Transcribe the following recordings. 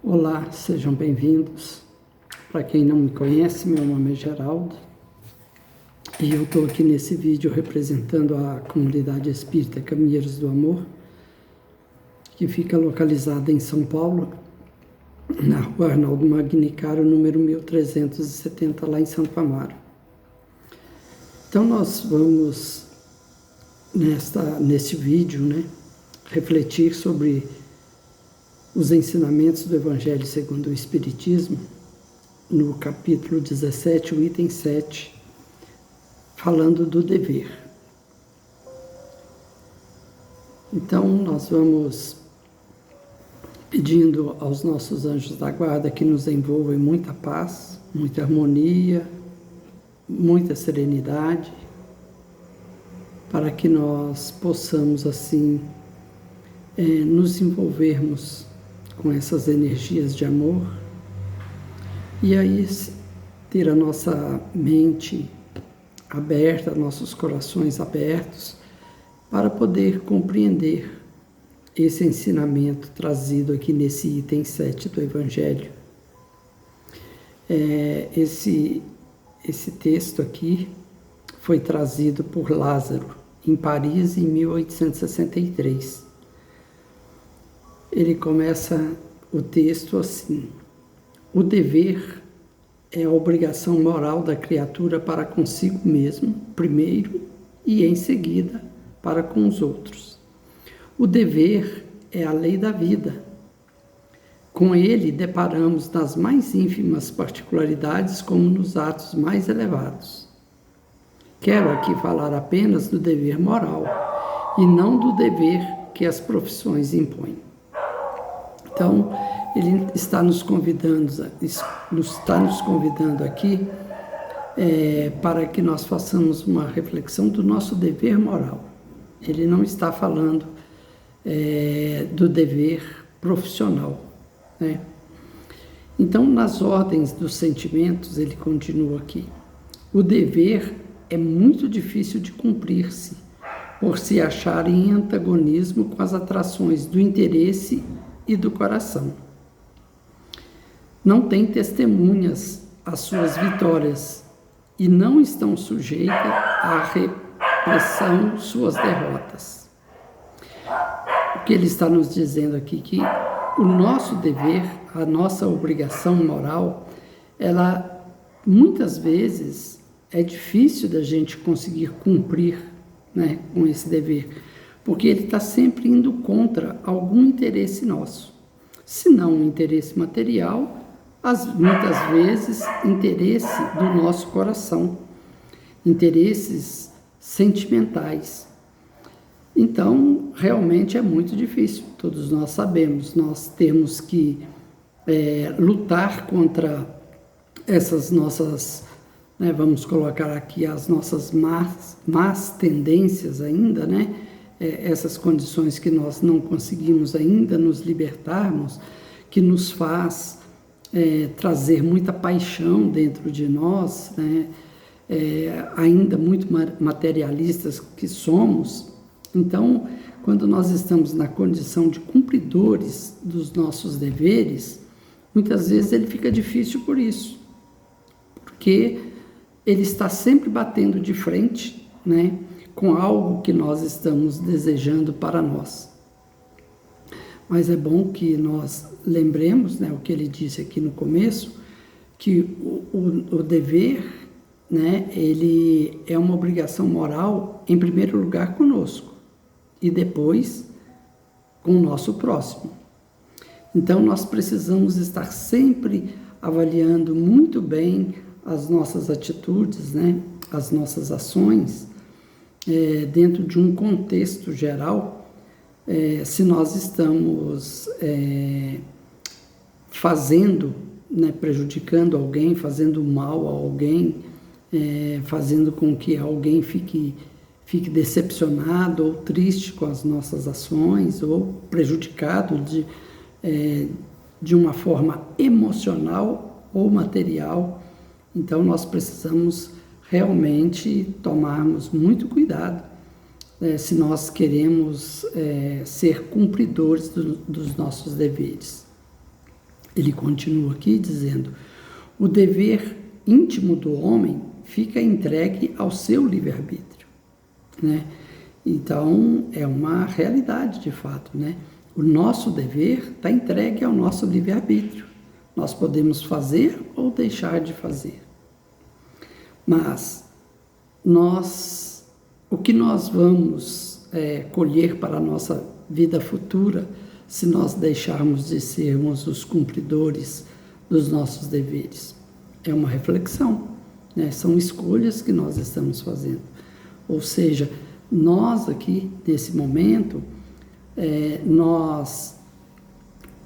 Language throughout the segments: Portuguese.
Olá, sejam bem-vindos. Para quem não me conhece, meu nome é Geraldo e eu estou aqui nesse vídeo representando a comunidade espírita Caminheiros do Amor, que fica localizada em São Paulo, na rua Arnaldo Magnicaro, número 1370, lá em Santo Amaro. Então nós vamos, nesse vídeo, refletir sobre os ensinamentos do Evangelho segundo o Espiritismo, no capítulo 17, o item 7, falando do dever. Então, nós vamos pedindo aos nossos anjos da guarda que nos envolvam em muita paz, muita harmonia, muita serenidade, para que nós possamos, assim, nos envolvermos com essas energias de amor e aí ter a nossa mente aberta, nossos corações abertos para poder compreender esse ensinamento trazido aqui nesse item 7 do Evangelho. Esse texto aqui foi trazido por Lázaro em Paris em 1863. Ele começa o texto assim: o dever é a obrigação moral da criatura para consigo mesmo, primeiro, e em seguida para com os outros. O dever é a lei da vida. Com ele deparamos nas mais ínfimas particularidades como nos atos mais elevados. Quero aqui falar apenas do dever moral e não do dever que as profissões impõem. Então, ele está nos convidando aqui para que nós façamos uma reflexão do nosso dever moral. Ele não está falando do dever profissional, né? Então, nas ordens dos sentimentos, ele continua aqui: o dever é muito difícil de cumprir-se, por se achar em antagonismo com as atrações do interesse e do coração. Não tem testemunhas às suas vitórias e não estão sujeitas à repressão suas derrotas. O que ele está nos dizendo aqui que o nosso dever, a nossa obrigação moral, ela muitas vezes é difícil da gente conseguir cumprir, com esse dever, porque ele está sempre indo contra algum interesse nosso. Se não um interesse material, muitas vezes interesse do nosso coração, interesses sentimentais. Então, realmente é muito difícil, todos nós sabemos, nós temos que lutar contra essas nossas, vamos colocar aqui as nossas más tendências ainda, essas condições que nós não conseguimos ainda nos libertarmos, que nos faz trazer muita paixão dentro de nós, ainda muito materialistas que somos. Então, quando nós estamos na condição de cumpridores dos nossos deveres, muitas vezes ele fica difícil por isso, porque ele está sempre batendo de frente, com algo que nós estamos desejando para nós. Mas é bom que nós lembremos, o que ele disse aqui no começo, que o dever, ele é uma obrigação moral, em primeiro lugar, conosco, e depois com o nosso próximo. Então, nós precisamos estar sempre avaliando muito bem as nossas atitudes, as nossas ações, dentro de um contexto geral, se nós estamos prejudicando alguém, fazendo mal a alguém, fazendo com que alguém fique decepcionado ou triste com as nossas ações, ou prejudicado de uma forma emocional ou material. Então, nós precisamos realmente tomarmos muito cuidado se nós queremos ser cumpridores dos nossos deveres. Ele continua aqui dizendo: o dever íntimo do homem fica entregue ao seu livre-arbítrio, né? Então, é uma realidade de fato, né? O nosso dever está entregue ao nosso livre-arbítrio. Nós podemos fazer ou deixar de fazer. Mas o que nós vamos colher para a nossa vida futura se nós deixarmos de sermos os cumpridores dos nossos deveres? É uma reflexão, né? São escolhas que nós estamos fazendo. Ou seja, nós aqui, nesse momento, nós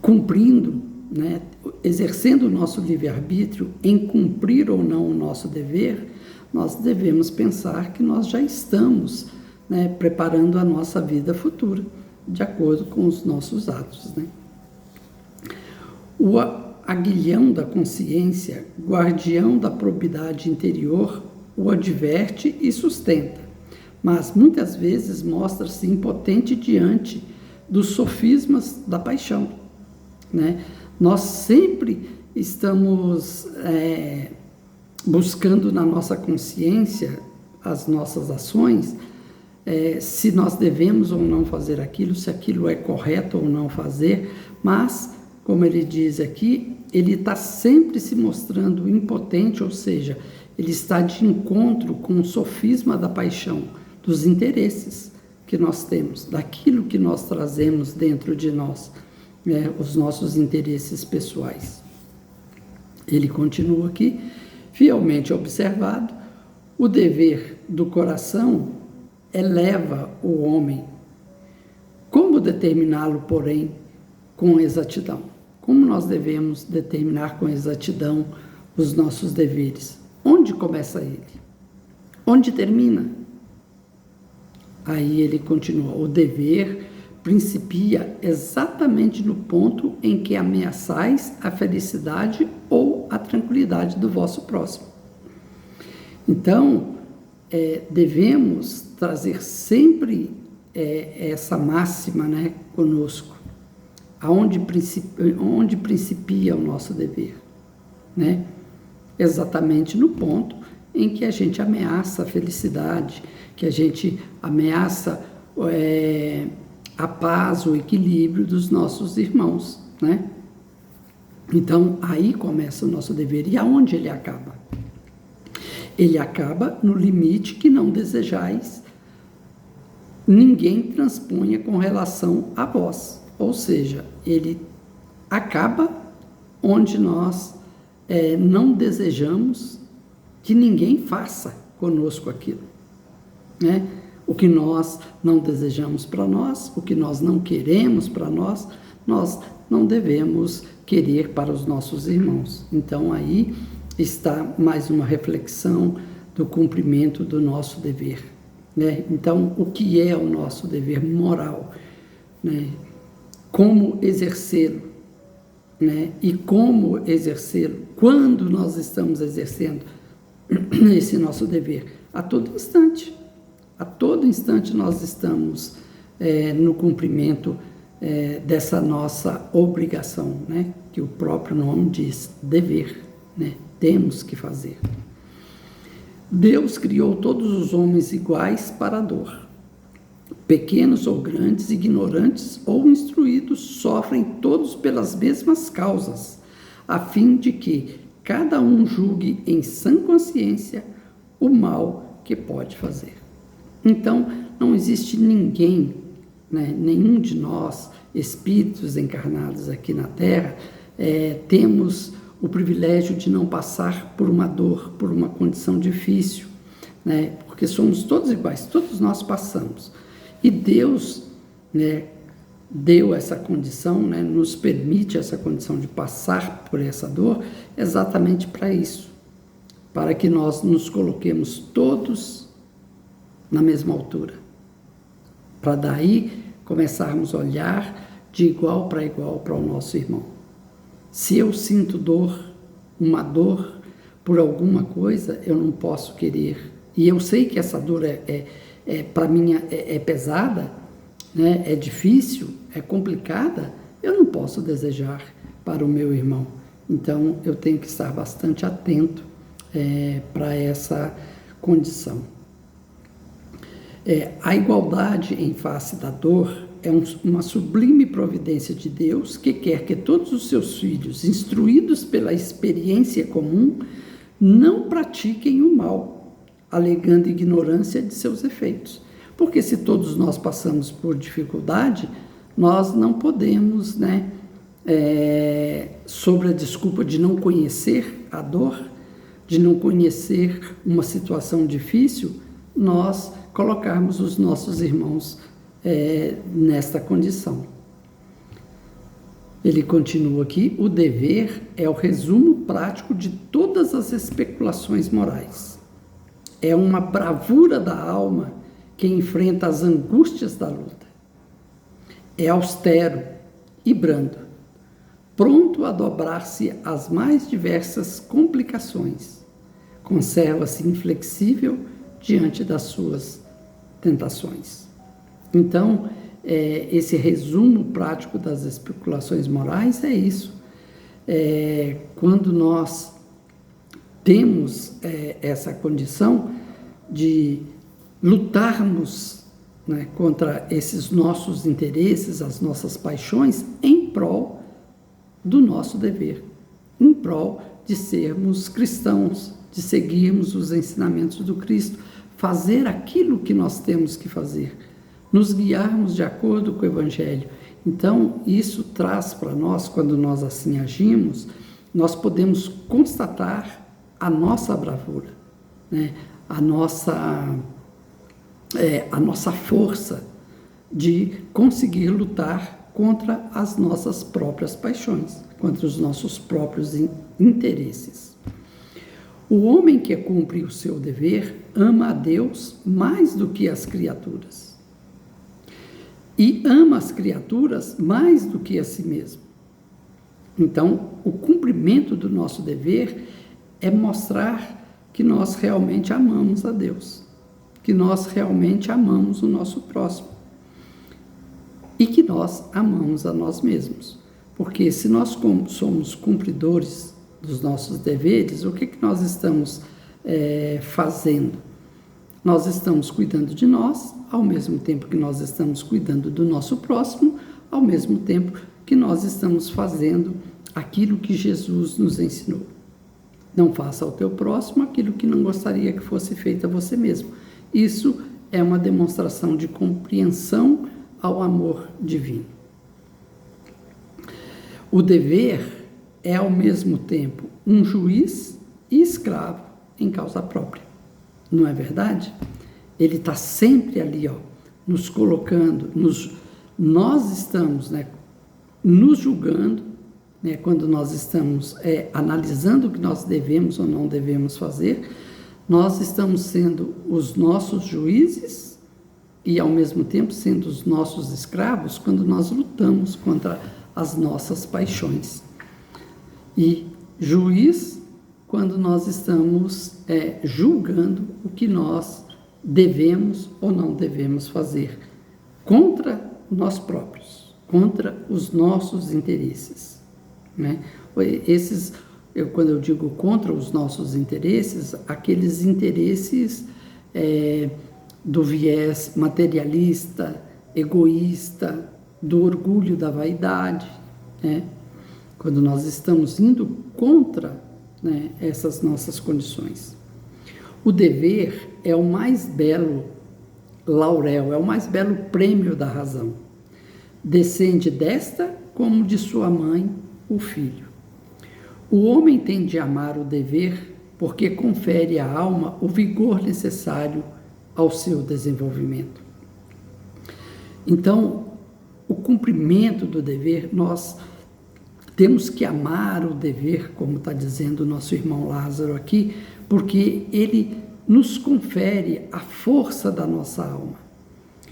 cumprindo, né, exercendo o nosso livre-arbítrio em cumprir ou não o nosso dever, nós devemos pensar que nós já estamos, né, preparando a nossa vida futura, de acordo com os nossos atos, né? O aguilhão da consciência, guardião da probidade interior, o adverte e sustenta, mas muitas vezes mostra-se impotente diante dos sofismas da paixão, né? Nós sempre estamos buscando na nossa consciência as nossas ações, se nós devemos ou não fazer aquilo, se aquilo é correto ou não fazer, mas, como ele diz aqui, ele está sempre se mostrando impotente, ou seja, ele está de encontro com o sofisma da paixão, dos interesses que nós temos, daquilo que nós trazemos dentro de nós, os nossos interesses pessoais. Ele continua aqui: fielmente observado, o dever do coração eleva o homem. Como determiná-lo, porém, com exatidão? Como nós devemos determinar com exatidão os nossos deveres? Onde começa ele? Onde termina? Aí ele continua: o dever principia exatamente no ponto em que ameaçais a felicidade ou a tranquilidade do vosso próximo. Então, devemos trazer sempre essa máxima, né, conosco, onde principia o nosso dever, né? Exatamente no ponto em que a gente ameaça a felicidade, que a gente ameaça a paz, o equilíbrio dos nossos irmãos, né? Então, aí começa o nosso dever. E aonde ele acaba? Ele acaba no limite que não desejais, ninguém transponha com relação a vós. Ou seja, ele acaba onde nós não desejamos que ninguém faça conosco aquilo, né? O que nós não desejamos para nós, o que nós não queremos para nós, nós não devemos querer para os nossos irmãos. Então, aí está mais uma reflexão do cumprimento do nosso dever, né? Então, o que é o nosso dever moral, né? Como exercê-lo, né? E como exercê-lo? Quando nós estamos exercendo esse nosso dever? A todo instante. A todo instante nós estamos no cumprimento dessa nossa obrigação, né? Que o próprio nome diz, dever, né? Temos que fazer. Deus criou todos os homens iguais para a dor. Pequenos ou grandes, ignorantes ou instruídos, sofrem todos pelas mesmas causas, a fim de que cada um julgue em sã consciência o mal que pode fazer. Então, não existe ninguém, né, nenhum de nós, espíritos encarnados aqui na Terra, temos o privilégio de não passar por uma dor, por uma condição difícil, né, porque somos todos iguais, todos nós passamos. E Deus, né, deu essa condição, né, nos permite essa condição de passar por essa dor exatamente para isso, para que nós nos coloquemos todos na mesma altura, para daí começarmos a olhar de igual para o nosso irmão. Se eu sinto dor, uma dor por alguma coisa, eu não posso querer, e eu sei que essa dor para mim é pesada, né, é difícil, é complicada, eu não posso desejar, para o meu irmão. Então, eu tenho que estar bastante atento para essa condição. A igualdade em face da dor é uma sublime providência de Deus que quer que todos os seus filhos, instruídos pela experiência comum, não pratiquem o mal, alegando ignorância de seus efeitos. Porque se todos nós passamos por dificuldade, nós não podemos, sobre a desculpa de não conhecer a dor, de não conhecer uma situação difícil, nós colocarmos os nossos irmãos nesta condição. Ele continua aqui: o dever é o resumo prático de todas as especulações morais. É uma bravura da alma que enfrenta as angústias da luta. É austero e brando, pronto a dobrar-se às mais diversas complicações. Conserva-se inflexível diante das suas tentações. Então, esse resumo prático das especulações morais é isso. Quando nós temos essa condição de lutarmos contra esses nossos interesses, as nossas paixões, em prol do nosso dever, em prol de sermos cristãos, de seguirmos os ensinamentos do Cristo, fazer aquilo que nós temos que fazer, nos guiarmos de acordo com o Evangelho. Então, isso traz para nós, quando nós assim agimos, nós podemos constatar a nossa bravura, a nossa força de conseguir lutar contra as nossas próprias paixões, contra os nossos próprios interesses. O homem que cumpre o seu dever ama a Deus mais do que as criaturas. E ama as criaturas mais do que a si mesmo. Então, o cumprimento do nosso dever é mostrar que nós realmente amamos a Deus, que nós realmente amamos o nosso próximo e que nós amamos a nós mesmos. Porque se nós somos cumpridores dos nossos deveres, o que nós estamos fazendo? Nós estamos cuidando de nós, ao mesmo tempo que nós estamos cuidando do nosso próximo, ao mesmo tempo que nós estamos fazendo aquilo que Jesus nos ensinou. Não faça ao teu próximo aquilo que não gostaria que fosse feito a você mesmo. Isso é uma demonstração de compreensão ao amor divino. O dever é, ao mesmo tempo, um juiz e escravo em causa própria. Não é verdade? Ele está sempre ali, nos colocando, nós estamos nos julgando, quando nós estamos analisando o que nós devemos ou não devemos fazer, nós estamos sendo os nossos juízes e, ao mesmo tempo, sendo os nossos escravos quando nós lutamos contra as nossas paixões. E juiz quando nós estamos julgando o que nós devemos ou não devemos fazer contra nós próprios, contra os nossos interesses. Quando eu digo contra os nossos interesses, aqueles interesses do viés materialista, egoísta, do orgulho, da vaidade, quando nós estamos indo contra essas nossas condições. O dever é o mais belo laurel, é o mais belo prêmio da razão. Descende desta como de sua mãe, o filho. O homem tem de amar o dever porque confere à alma o vigor necessário ao seu desenvolvimento. Então, o cumprimento do dever, nós temos que amar o dever, como está dizendo o nosso irmão Lázaro aqui, porque ele nos confere a força da nossa alma.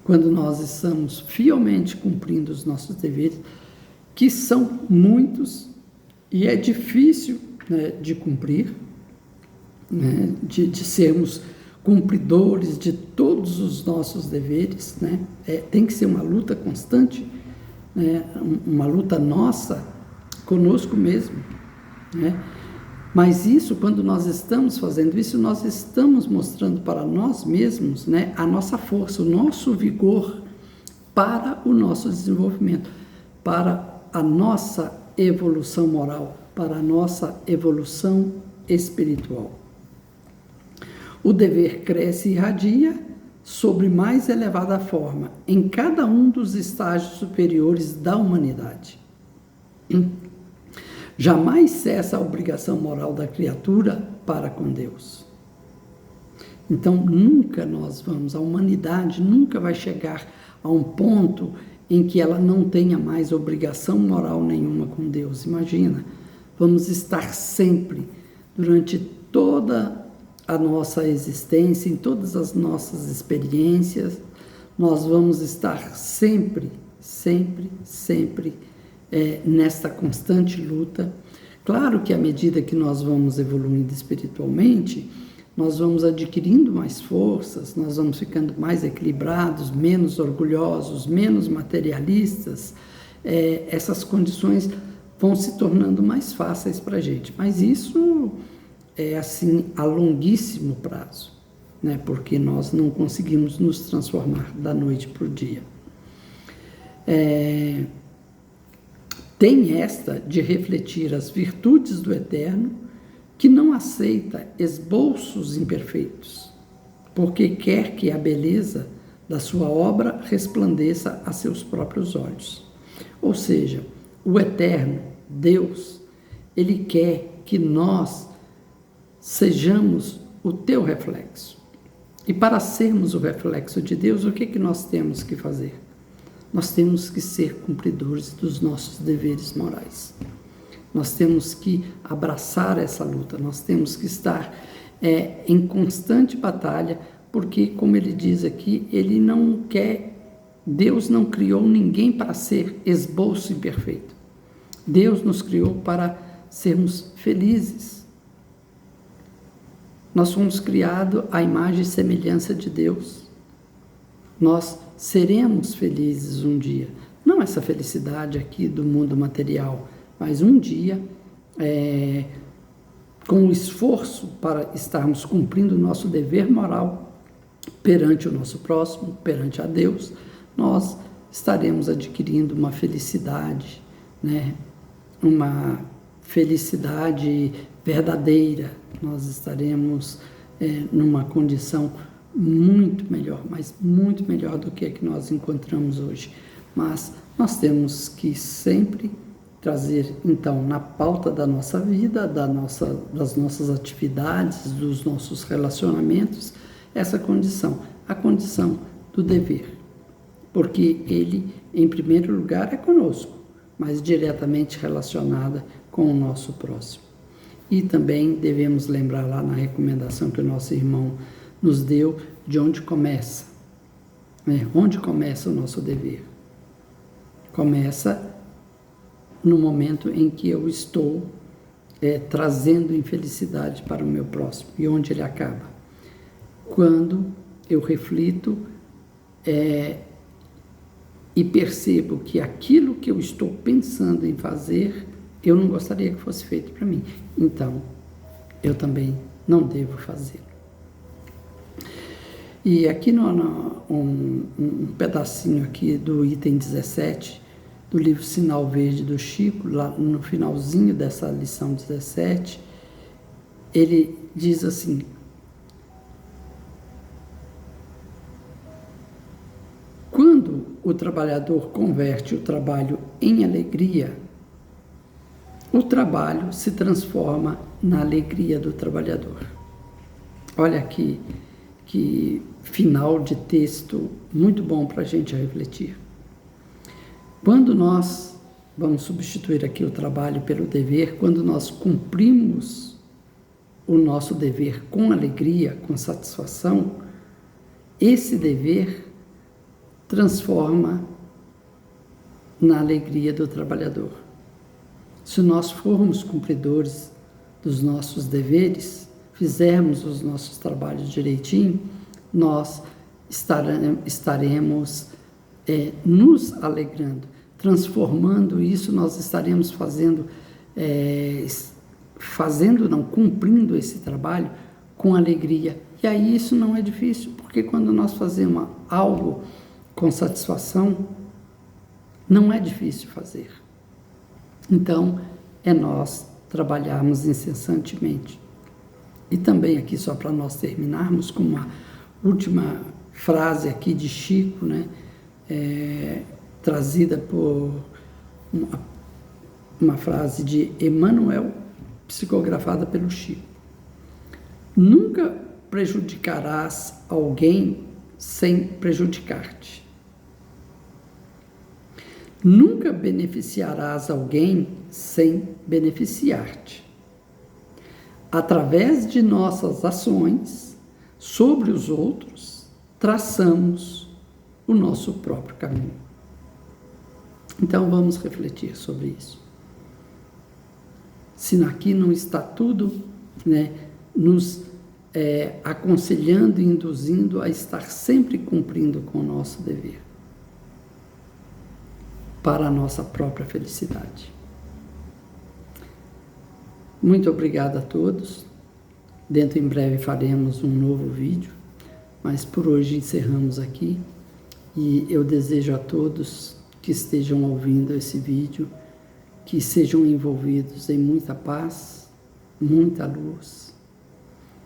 Quando nós estamos fielmente cumprindo os nossos deveres, que são muitos e é difícil de cumprir, de sermos cumpridores de todos os nossos deveres, tem que ser uma luta constante, uma luta nossa conosco mesmo, né? Mas isso, quando nós estamos fazendo isso, nós estamos mostrando para nós mesmos, né, a nossa força, o nosso vigor para o nosso desenvolvimento, para a nossa evolução moral, para a nossa evolução espiritual. O dever cresce e irradia sobre mais elevada forma em cada um dos estágios superiores da humanidade. Jamais cessa a obrigação moral da criatura para com Deus. Então, nunca a humanidade nunca vai chegar a um ponto em que ela não tenha mais obrigação moral nenhuma com Deus. Imagina, vamos estar sempre, durante toda a nossa existência, em todas as nossas experiências, nós vamos estar sempre nesta constante luta. Claro que à medida que nós vamos evoluindo espiritualmente, nós vamos adquirindo mais forças, nós vamos ficando mais equilibrados, menos orgulhosos, menos materialistas. Essas condições vão se tornando mais fáceis para a gente. Mas isso é assim a longuíssimo prazo, né? Porque nós não conseguimos nos transformar da noite para o dia. Tem esta de refletir as virtudes do Eterno, que não aceita esboços imperfeitos, porque quer que a beleza da sua obra resplandeça a seus próprios olhos. Ou seja, o Eterno, Deus, Ele quer que nós sejamos o teu reflexo. E para sermos o reflexo de Deus, o que nós temos que fazer? Nós temos que ser cumpridores dos nossos deveres morais. Nós temos que abraçar essa luta, nós temos que estar em constante batalha, porque, como ele diz aqui, Deus não criou ninguém para ser esboço imperfeito. Deus nos criou para sermos felizes. Nós fomos criados à imagem e semelhança de Deus. Nós seremos felizes um dia. Não essa felicidade aqui do mundo material, mas um dia, com o esforço para estarmos cumprindo o nosso dever moral perante o nosso próximo, perante a Deus, nós estaremos adquirindo uma felicidade, né? Uma felicidade verdadeira. Nós estaremos numa condição muito melhor, mas muito melhor do que a que nós encontramos hoje. Mas nós temos que sempre trazer, então, na pauta da nossa vida, das nossas atividades, dos nossos relacionamentos, essa condição, a condição do dever. Porque ele, em primeiro lugar, é conosco, mas diretamente relacionada com o nosso próximo. E também devemos lembrar lá na recomendação que o nosso irmão nos deu, de onde começa. Onde começa o nosso dever? Começa no momento em que eu estou trazendo infelicidade para o meu próximo. E onde ele acaba? Quando eu reflito e percebo que aquilo que eu estou pensando em fazer, eu não gostaria que fosse feito para mim. Então, eu também não devo fazer. E aqui um pedacinho aqui do item 17, do livro Sinal Verde do Chico, lá no finalzinho dessa lição 17, ele diz assim: quando o trabalhador converte o trabalho em alegria, o trabalho se transforma na alegria do trabalhador. Olha aqui que final de texto muito bom para a gente refletir. Quando nós vamos substituir aqui o trabalho pelo dever, quando nós cumprimos o nosso dever com alegria, com satisfação, esse dever transforma na alegria do trabalhador. Se nós formos cumpridores dos nossos deveres, fizermos os nossos trabalhos direitinho, nós estaremos nos alegrando. Transformando isso, nós estaremos fazendo cumprindo esse trabalho com alegria. E aí isso não é difícil, porque quando nós fazemos algo com satisfação, não é difícil fazer. Então, é nós trabalharmos incessantemente. E também aqui, só para nós terminarmos, com uma última frase aqui de Chico, né, trazida por uma frase de Emmanuel, psicografada pelo Chico. Nunca prejudicarás alguém sem prejudicar-te. Nunca beneficiarás alguém sem beneficiar-te. Através de nossas ações sobre os outros, traçamos o nosso próprio caminho. Então vamos refletir sobre isso. Se aqui não está tudo, né, nos aconselhando e induzindo a estar sempre cumprindo com o nosso dever, para a nossa própria felicidade. Muito obrigado a todos. Dentro em breve faremos um novo vídeo, mas por hoje encerramos aqui e eu desejo a todos que estejam ouvindo esse vídeo que sejam envolvidos em muita paz, muita luz,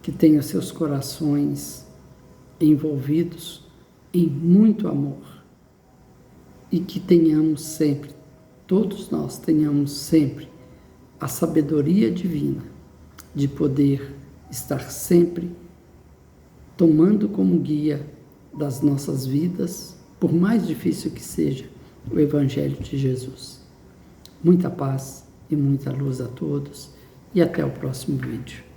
que tenham seus corações envolvidos em muito amor e que tenhamos sempre, todos nós tenhamos sempre a sabedoria divina de poder estar sempre tomando como guia das nossas vidas, por mais difícil que seja, o Evangelho de Jesus. Muita paz e muita luz a todos e até o próximo vídeo.